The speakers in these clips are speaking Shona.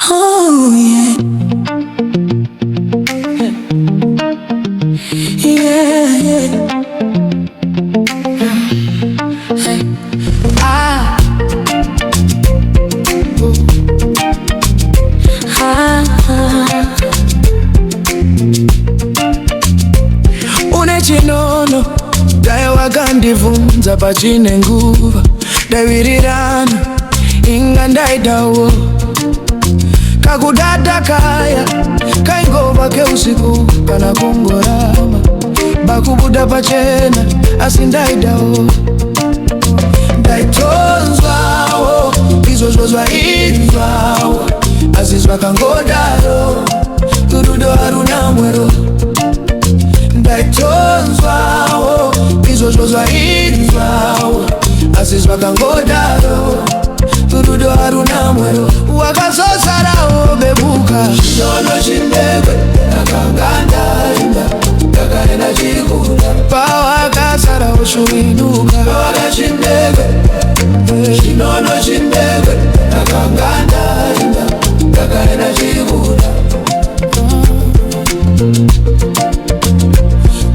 Oh yeah. Yeah, yeah. Hey. Ah. Une chinono dai wakandivunza pachine nguva daiwirirana inga ndaidawo kakudada kaya kaingova keusiku kana kungorama bakubuda pachena asi ndaidawo ndaitonzwawo izvozvo inzwawo azizwa kangodaro rudo haruna mwero ndaitonzwawo izvozvo inzwawo azizwa kangodaro rudo haruna mwero wakazosarawo bebuka chinono chindekwe nakangandainda ndakaenda chikuda pawakasarawo shuiduka pawakachindekwe chinono chindekwe nakangandainda ndakaenda chikuda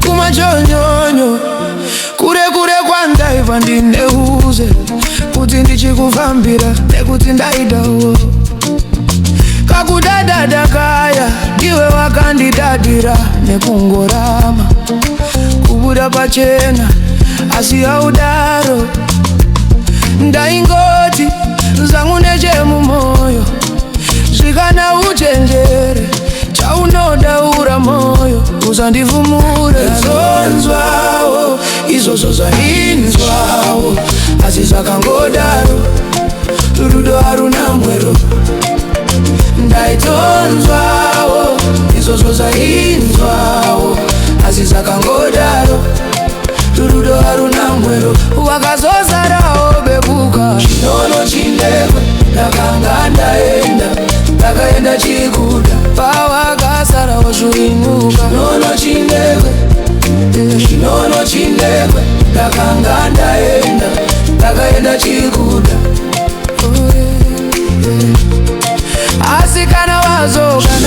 kumachonyonyo kure kure kwandaiva ndineuze kuti ndichikufambira nekuti ndaidawo kakudadada kaya ndiwe wakandidadira nekungorama kubuda pachena asi yaudaro ndaingoti zangu nechemumoyo zvikana uchenjere chaunodaura moyo usandivhumure zonzwawo izvozvo zvainzwawo asi zvakangodaro rudo haruna mwero ndaitonzwawo izvozvo zvainzwawo asi zvakangodaro rudo haruna mwero wakazozarawo bebuka chinono chindekwe ndakanga ndakaenda chikuda pawakasarawo zviinuka chinono chindekwe chinono chindekwe ndakanga ndakaenda chikuda asi kana wazoka